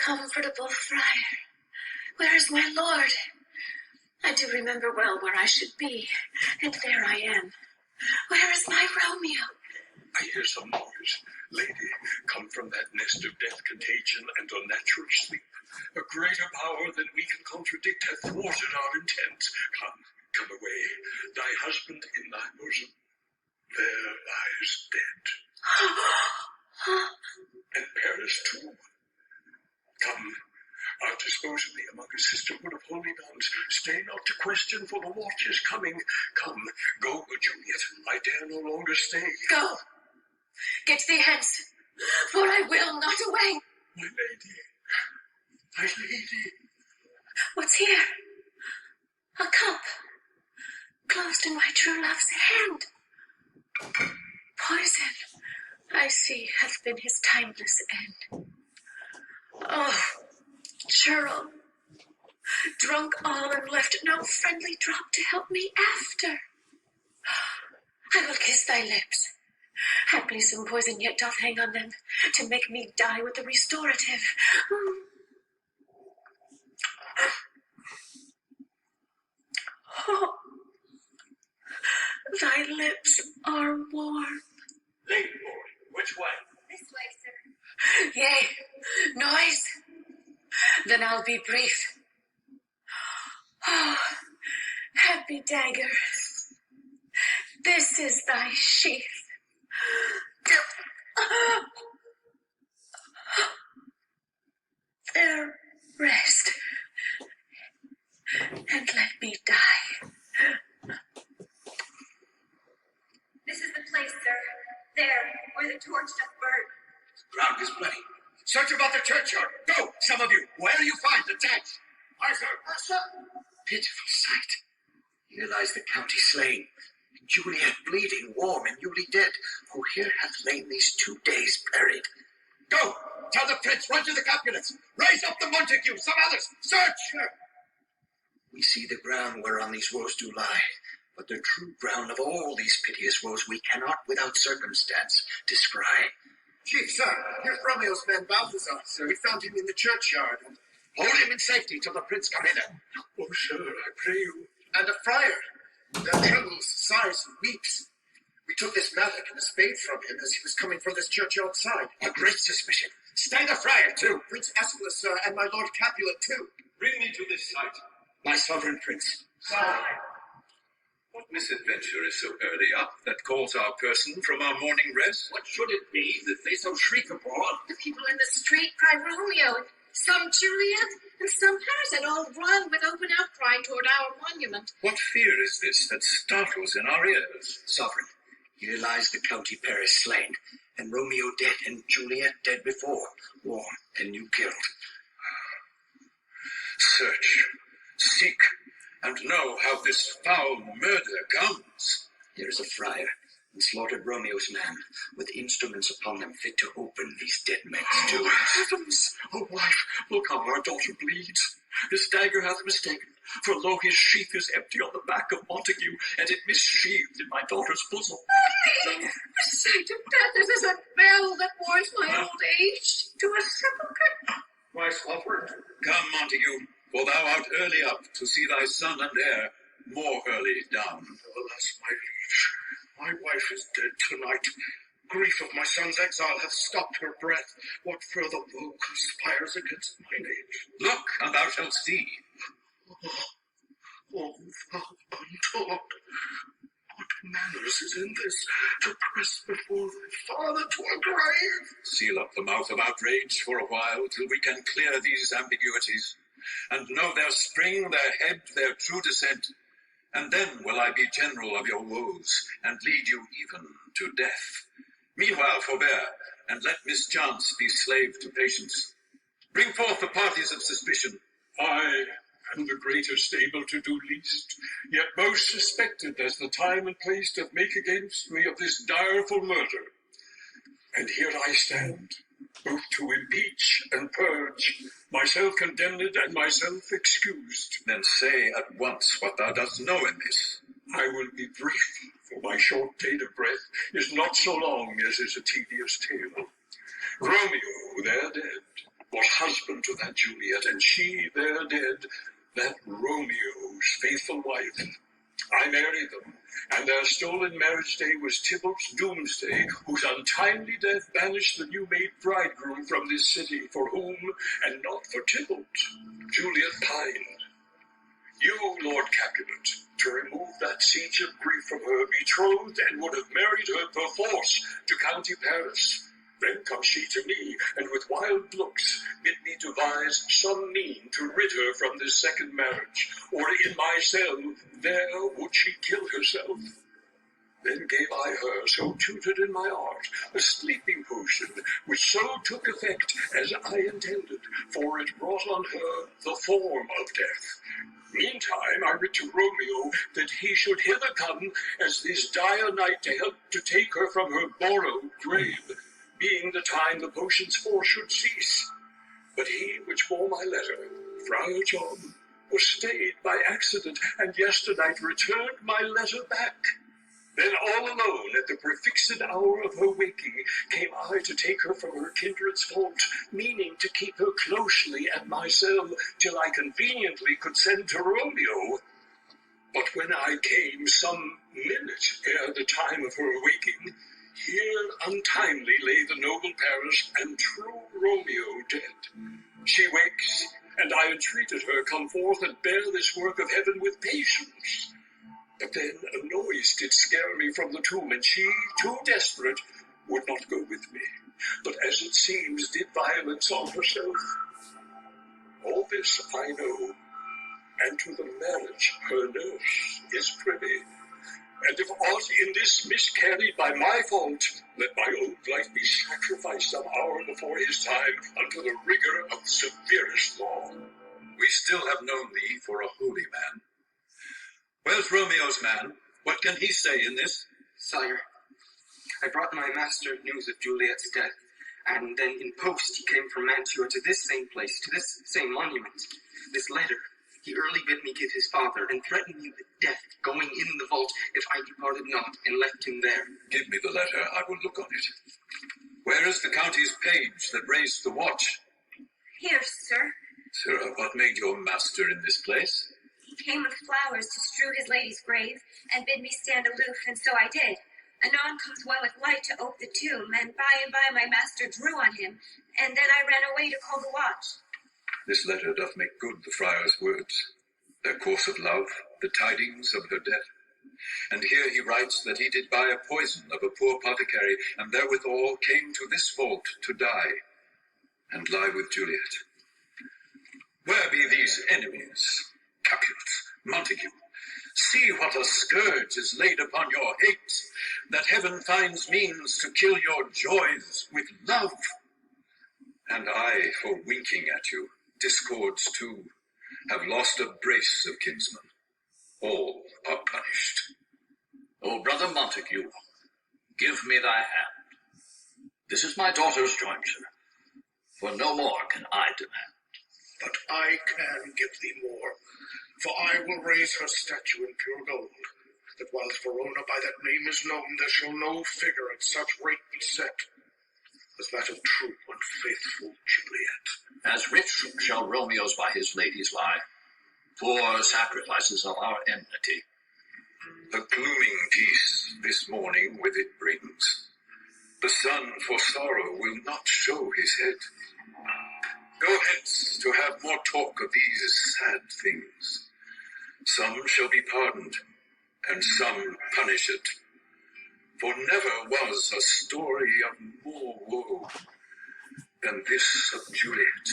Comfortable friar, where is my lord? I do remember well where I should be, and there I am. Where is my Romeo? I hear some noise. Lady, come from that nest of death, contagion, and unnatural sleep. A greater power than we can contradict hath thwarted our intents. Come away. Thy husband in thy bosom. There lies dead. And Paris too. Come, I'll dispose of thee among a sisterhood of holy nuns. Stay not to question, for the watch is coming. Come, go, Juliet. I dare no longer stay. Go. Get thee hence, for I will not away. My lady. My lady. What's here? A cup, closed in my true love's hand. Poison, I see, hath been his timeless end. Oh, churl, drunk all and left no friendly drop to help me after. I will kiss thy lips. Haply some poison yet doth hang on them, to make me die with the restorative. Oh, thy lips are warm. Lady boy, which way? This way, sir. Yea, noise. Then I'll be brief. Oh, happy dagger, this is thy sheath. There rest, and let me die. This is the place, sir. There, where the torch doth burn. Ground is bloody. Search about the churchyard. Go, some of you. Where you find the tanks? Aye, sir. Aye, sir. Pitiful sight. Here lies the county slain, Juliet bleeding, warm, and newly dead, who here hath lain these 2 days buried. Go! Tell the prince, run to the Capulets! Raise up the Montague, some others! Search! We see the ground whereon these woes do lie, but the true ground of all these piteous woes we cannot without circumstance descry. Chief, sir, here's Romeo's man Balthazar, sir. We found him in the churchyard, and hold him in safety till the prince come hither. Oh, sir, I pray you. And a friar that trembles, sighs, and weeps. We took this mattock and a spade from him as he was coming from this churchyard side. A great suspicion. Stay the friar, too. Prince Escalus, sir, and my lord Capulet, too. Bring me to this sight. My sovereign prince. What misadventure is so early up that calls our person from our morning rest? What should it be that they so shriek abroad? The people in the street cry Romeo, some Juliet, and some Paris, and all run with open outcry toward our monument. What fear is this that startles in our ears? Sovereign, here lies the county Paris slain, and Romeo dead, and Juliet dead before, warm and new killed. Search, seek, and know how this foul murder comes. Here is a friar, and slaughtered Romeo's man, with instruments upon them fit to open these dead men's tombs. Heavens! Oh, wife, look how our daughter bleeds. This dagger hath mistaken, for lo, his sheath is empty on the back of Montague, and it missheathed in my daughter's bosom. The sight of death is as a bell that warns my old age to a sepulchre. My sovereign. Come, Montague, for thou art early up to see thy son and heir more early down. Alas, my liege, my wife is dead tonight. Grief of my son's exile hath stopped her breath. What further woe conspires against mine age? Look, and thou shalt see. Oh, thou untaught, what manners is in this, to press before thy father to a grave? Seal up the mouth of outrage for a while, till we can clear these ambiguities, and know their spring, their head, their true descent. And then will I be general of your woes, and lead you even to death. Meanwhile forbear, and let mischance be slave to patience. Bring forth the parties of suspicion. I am the greatest able to do least, yet most suspected as the time and place doth make against me of this direful murder. And here I stand, both to impeach and purge, myself condemned and myself excused. Then say at once what thou dost know in this. I will be brief, for my short date of breath is not so long as is a tedious tale. Romeo, there dead, was husband to that Juliet, and she there dead, that Romeo's faithful wife. I married them, and their stolen marriage day was Tybalt's doomsday, whose untimely death banished the new-made bridegroom from this city, for whom, and not for Tybalt, Juliet pined. You, Lord Capulet, to remove that siege of grief from her, betrothed and would have married her perforce to County Paris. Then comes she to me, and with wild looks bid me devise some mean to rid her from this second marriage, or in my cell there would she kill herself. Then gave I her, so tutored in my art, a sleeping potion, which so took effect as I intended, for it brought on her the form of death. Meantime I writ to Romeo that he should hither come as this dire night to help to take her from her borrowed grave, being the time the potion's force should cease. But he which bore my letter, Friar John, was stayed by accident, and yesternight returned my letter back. Then all alone at the prefixed hour of her waking came I to take her from her kindred's fault, meaning to keep her closely at my cell till I conveniently could send to Romeo. But when I came some minute ere the time of her waking, here untimely lay the noble Paris and true Romeo dead. She wakes, and I entreated her come forth and bear this work of heaven with patience. But then a noise did scare me from the tomb, and she, too desperate, would not go with me, but as it seems did violence on herself. All this I know, and to the marriage her nurse is privy. And if aught in this miscarried by my fault, let my own life be sacrificed some hour before his time unto the rigor of the severest law. We still have known thee for a holy man. Where's Romeo's man? What can he say in this? Sire, I brought my master news of Juliet's death, and then in post he came from Mantua to this same place, to this same monument. This letter he early bid me give his father, and threatened me with death, going in the vault if I departed not, and left him there. Give me the letter, I will look on it. Where is the county's page that raised the watch? Here, sir. Sirrah, what made your master in this place? He came with flowers to strew his lady's grave, and bid me stand aloof, and so I did. Anon comes one with light to ope the tomb, and by my master drew on him, and then I ran away to call the watch. This letter doth make good the friar's words, their course of love, the tidings of her death. And here he writes that he did buy a poison of a poor apothecary, and therewithal came to this vault to die, and lie with Juliet. Where be these enemies? Capulet, Montague, see what a scourge is laid upon your hate, that heaven finds means to kill your joys with love. And I, for winking at you, discords too, have lost a brace of kinsmen. All are punished. O brother Montague, give me thy hand. This is my daughter's jointure, for no more can I demand. But I can give thee more, for I will raise her statue in pure gold, that whilst Verona by that name is known, there shall no figure at such rate be set as that of true and faithful Juliet. As rich shall Romeo's by his ladies lie, poor sacrifices of our enmity. A glooming peace this morning with it brings. The sun for sorrow will not show his head. Go hence to have more talk of these sad things. Some shall be pardoned, and some punished. For never was a story of more woe than this of Juliet.